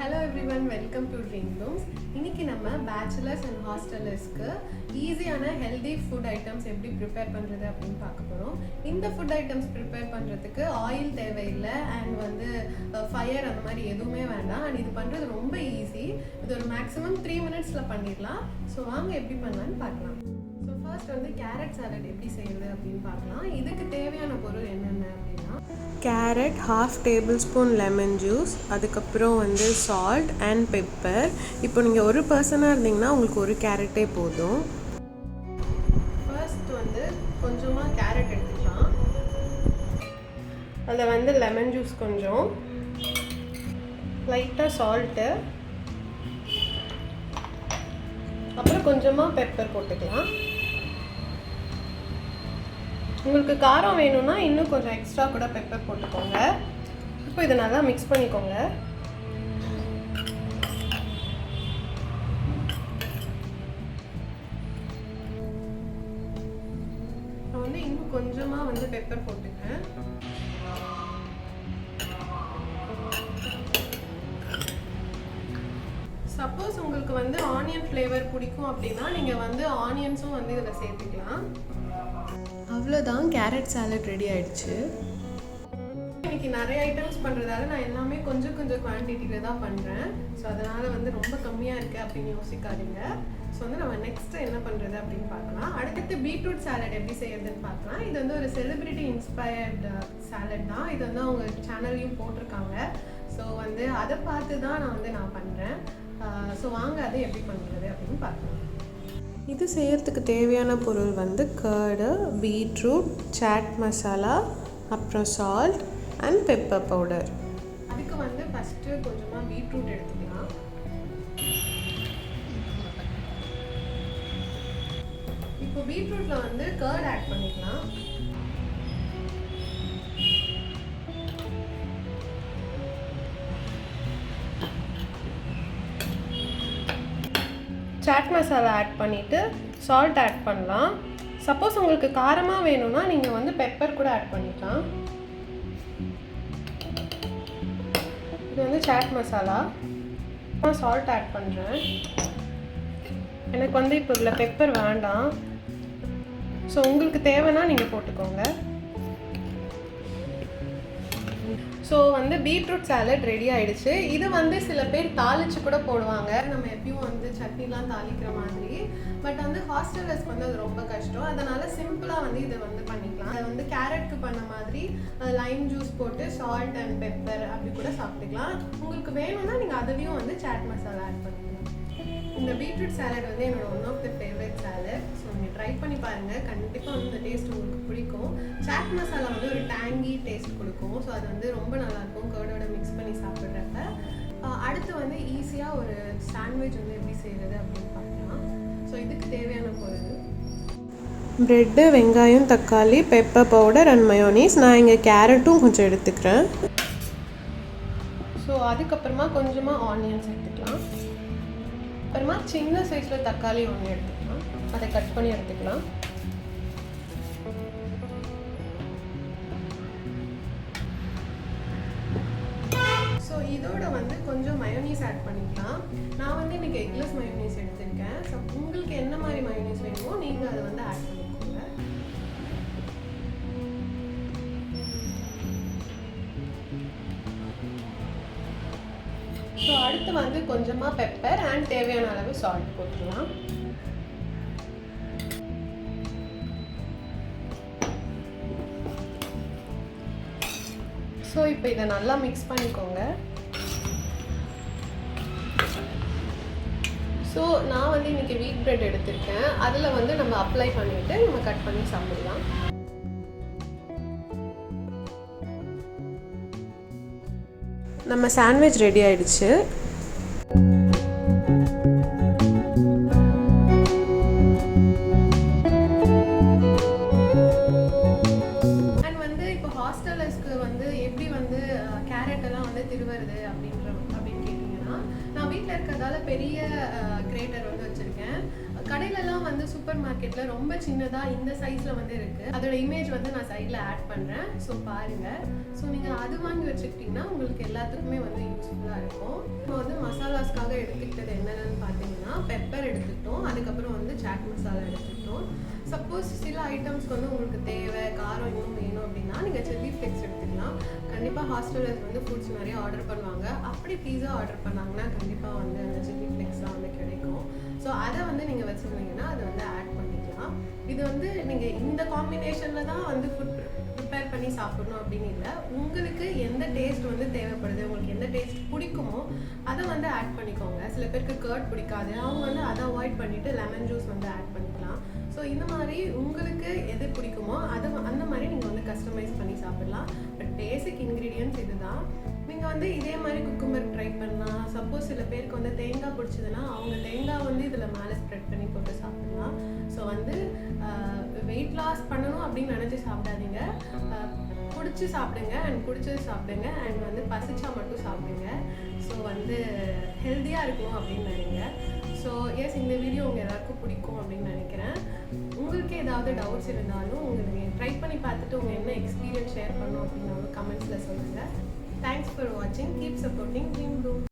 Hello everyone, welcome to Dream Blooms. இன்னைக்கு நம்ம bachelors and hostelers-க்கு ஈஸியான healthy food items எப்படி prepare பண்றது அப்படின்னு பார்க்க போறோம். இந்த food items prepare பண்றதுக்கு oil தேவையில்லை and fire அந்த மாதிரி எதுவுமே வேண்டாம். and இது பண்றது ரொம்ப ஈஸி. இது ஒரு maximum 3 minutes-ல பண்ணிடலாம். ஸோ வாங்க எப்படி பண்ணலாம்னு பார்க்கலாம். ஸோ ஃபர்ஸ்ட் கேரட் சாலட் எப்படி செய்யறது அப்படின்னு பார்க்கலாம். இதுக்கு தேவையான பொருள் என்னென்ன அப்படின்னா கேரட், 1/2 டேபிள்ஸ்பூன் லெமன் ஜூஸ், அதுக்கப்புறம் சால்ட் அண்ட் பெப்பர். இப்போ நீங்கள் ஒரு பர்சனாக இருந்தீங்கன்னா உங்களுக்கு ஒரு கேரட்டே போதும். ஃபர்ஸ்ட் கொஞ்சமாக கேரட் எடுத்துக்கலாம். அதில் லெமன் ஜூஸ் கொஞ்சம், லைட்டாக சால்ட்டு, அப்புறம் கொஞ்சமாக பெப்பர் போட்டுக்கலாம். உங்களுக்கு காரம் வேணும்னா இன்னும் கொஞ்சம் எக்ஸ்ட்ரா கூட பெப்பர் போட்டுக்கோங்க. இப்போ இதை நல்லா மிக்ஸ் பண்ணிக்கோங்க. நான் இன்னும் கொஞ்சமாக பெப்பர் போட்டுக்கிறேன். சப்போஸ் உங்களுக்கு ஆனியன் ஃப்ளேவர் பிடிக்கும் அப்படின்னா நீங்கள் ஆனியன்ஸும் இதில் சேர்த்துக்கலாம். அவ்வளோதான், கேரட் சாலட் ரெடி ஆயிடுச்சு. இன்னைக்கு நிறைய ஐட்டம்ஸ் பண்ணுறதால நான் எல்லாமே கொஞ்சம் குவான்டிட்டியில் தான் பண்ணுறேன். ஸோ அதனால் ரொம்ப கம்மியாக இருக்குது அப்படின்னு யோசிக்காதீங்க. ஸோ நம்ம நெக்ஸ்ட்டு என்ன பண்ணுறது அப்படின்னு பார்க்கலாம். அடுத்து பீட்ரூட் சாலட் எப்படி செய்யறதுன்னு பார்க்கலாம். இது ஒரு செலிபிரிட்டி இன்ஸ்பயர்டு சாலட் தான். இது அவங்க சேனல்லையும் போட்டிருக்காங்க. ஸோ அதை பார்த்து தான் நான் பண்ணுறேன். ஸோ வாங்க அதை எப்படி பண்ணுறது அப்படின்னு பார்க்கலாம். இது செய்யறதுக்கு தேவையான பொருள் கர்டு, பீட்ரூட், சாட் மசாலா, அப்புறம் சால்ட் அண்ட் பெப்பர் பவுடர். அதுக்கு ஃபஸ்ட்டு கொஞ்சமாக பீட்ரூட் எடுத்துக்கலாம். இப்போ பீட்ரூட்டில் கர்ட் ஆட் பண்ணிக்கலாம். சாட் மசாலா ஆட் பண்ணிவிட்டு சால்ட் ஆட் பண்ணலாம். சப்போஸ் உங்களுக்கு காரமாக வேணும்னா நீங்கள் பெப்பர் கூட ஆட் பண்ணிக்கலாம். இது சாட் மசாலா, நான் சால்ட் ஆட் பண்ணுறேன். எனக்கு இப்போ இதில் பெப்பர் வேண்டாம். ஸோ உங்களுக்கு தேவைன்னா நீங்கள் போட்டுக்கோங்க. ஸோ பீட்ரூட் சாலட் ரெடி ஆகிடுச்சு. இது சில பேர் தாளிச்சு கூட போடுவாங்க. நம்ம எப்பயும் சட்னிலாம் தாளிக்கிற மாதிரி. பட் ஹாஸ்டலர்ஸ்க்கு அது ரொம்ப கஷ்டம். அதனால் சிம்பிளாக இதை பண்ணிக்கலாம். அதை கேரட்க்கு பண்ண மாதிரி லைம் ஜூஸ் போட்டு சால்ட் அண்ட் பெப்பர் அப்படி கூட சாப்பிட்டுக்கலாம். உங்களுக்கு வேணும்னா நீங்கள் அதுலேயும் சாட் மசாலா ஆட் பண்ணிக்கலாம். இந்த பீட்ரூட் சாலட் என்னோட one of the favourite salad. So நீங்கள் ட்ரை பண்ணி பாருங்கள். கண்டிப்பாக இந்த டேஸ்ட் உங்களுக்கு பிடிக்கும். சாட் மசாலா ஒரு டேங்கி டேஸ்ட் கொடுக்கும். ஸோ அது ரொம்ப நல்லாயிருக்கும் கர்டோட மிக்ஸ் பண்ணி சாப்பிட்றப்ப. அடுத்து ஈஸியாக ஒரு சாண்ட்விச் எப்படி செய்கிறது அப்படின்னு பார்க்கலாம். ஸோ இதுக்கு தேவையான பொருள் ப்ரெட்டு, வெங்காயம், தக்காளி, பெப்பர் பவுடர் அண்ட் மயோனீஸ். நான் இங்கே கேரட்டும் கொஞ்சம் எடுத்துக்கிறேன். ஸோ அதுக்கப்புறமா கொஞ்சமாக ஆனியன்ஸ் எடுத்துக்கலாம். அப்புறமா சின்ன சைஸில் தக்காளி ஒன்று எடுத்துக்கலாம். அதை கட் பண்ணி எடுத்துக்கலாம். ஸோ இதோட கொஞ்சம் மயோனீஸ் ஆட் பண்ணிக்கலாம். நான் இன்னைக்கு எக்லெஸ் மயோனீஸ் எடுத்திருக்கேன். ஸோ உங்களுக்கு என்ன மாதிரி மயோனீஸ் வேணுமோ நீங்கள் அதை ஆட் பண்ணிக்கோங்க. ஸோ அடுத்து கொஞ்சமாக பெப்பர் அண்ட் தேவையான அளவு சால்ட் போட்டுக்கலாம். ஸோ இப்போ இதை நல்லா மிக்ஸ் பண்ணிக்கோங்க. ஸோ நான் இன்னைக்கு வீட் பிரெட் எடுத்திருக்கேன். அதில் நம்ம அப்ளை பண்ணிவிட்டு நம்ம கட் பண்ணி சாப்பிடலாம். நம்ம சாண்ட்விச் ரெடி ஆயிடுச்சு. அண்ட் இப்போ ஹாஸ்டலர்ஸ்க்கு எப்படி கேரட் எல்லாம் திருவுறது அப்படின்னு கேட்டிங்கன்னா, நான் வீட்டில் இருக்கிறதால பெரிய கிரேட்டர் வச்சுருக்கேன். கடையிலலாம் வந்து சூப்பர் மார்க்கெட்டில் ரொம்ப சின்னதாக இந்த சைஸில் வந்து இருக்குது. அதோட இமேஜ் வந்து நான் சைடில் ஆட் பண்ணுறேன். ஸோ பாருங்கள். ஸோ நீங்கள் அது வாங்கி வச்சுக்கிட்டிங்கன்னா உங்களுக்கு எல்லாத்துக்குமே வந்து யூஸ்ஃபுல்லாக இருக்கும். இப்போ வந்து மசாலாஸ்க்காக எடுத்துக்கிட்டது என்னென்னு பார்த்தீங்கன்னா பெப்பர் எடுத்துக்கிட்டோம், அதுக்கப்புறம் வந்து சாட் மசாலா எடுத்துக்கிட்டோம். சப்போஸ் சில ஐட்டம்ஸ்க்கு வந்து உங்களுக்கு தேவை காரம் இன்னும் வேணும் அப்படின்னா நீங்கள் சில்லி ஃப்ளேக்ஸ் எடுத்துக்கலாம். கண்டிப்பாக ஹாஸ்டலர்ஸ் வந்து ஃபுட்ஸ் நிறைய ஆர்டர் பண்ணுவாங்க. அப்படி பீஸா ஆர்டர் பண்ணாங்கன்னா கண்டிப்பாக வந்து அந்த சில்லி ஃப்ளேக்ஸ்லாம் வந்து கிடைக்கும். ஸோ அதை வந்து நீங்கள் வச்சுருந்தீங்கன்னா அதை வந்து ஆட் பண்ணிக்கலாம். இது வந்து நீங்கள் இந்த காம்பினேஷனில் தான் வந்து ஃபுட் ப்ரிப்பேர் பண்ணி சாப்பிடணும் அப்படின்னு இல்லை. உங்களுக்கு எந்த டேஸ்ட் வந்து தேவைப்படுது, உங்களுக்கு எந்த டேஸ்ட் பிடிக்குமோ அதை வந்து ஆட் பண்ணிக்கோங்க. சில பேருக்கு கர்ட் பிடிக்காது, அவங்க வந்து அதை அவாய்ட் பண்ணிவிட்டு லெமன் ஜூஸ் வந்து ஆட் பண்ணிக்கலாம். ஸோ இந்த மாதிரி உங்களுக்கு எது பிடிக்குமோ அதை அந்த மாதிரி நீங்கள் வந்து கஸ்டமைஸ் பண்ணி சாப்பிடலாம். பட் பேசிக் இன்க்ரீடியன்ட்ஸ் இது தான். நீங்கள் வந்து இதே மாதிரி குக்கும்பர் ட்ரை பண்ணலாம். சப்போஸ் சில பேருக்கு வந்து தேங்காய் பிடிச்சதுன்னா அவங்க தேங்காய் வந்து இதில் மேலே ஸ்ப்ரெட் பண்ணி போட்டு சாப்பிடலாம். ஸோ வந்து வெயிட் லாஸ் பண்ணணும் அப்படின்னு நினச்சி சாப்பிடாதீங்க. பிடிச்சி சாப்பிடுங்க அண்ட் பிடிச்சது சாப்பிடுங்க அண்ட் வந்து பசிச்சா மட்டும் சாப்பிடுங்க. ஸோ வந்து ஹெல்த்தியாக இருக்கணும் அப்படின்னு நினைங்க. ஸோ எஸ், இந்த வீடியோ உங்கள் எல்லாருக்கும் பிடிக்கும் அப்படின்னு நினைக்கிறேன். உங்களுக்கு ஏதாவது டவுட்ஸ் இருந்தாலும் உங்களுக்கு ட்ரை பண்ணி பார்த்துட்டு உங்கள் என்ன எக்ஸ்பீரியன்ஸ் ஷேர் பண்ணணும் அப்படின்னாலும் கமெண்ட்ஸில் சொல்லுங்கள். தேங்க்ஸ் ஃபார் வாட்சிங். Keep supporting dream blue.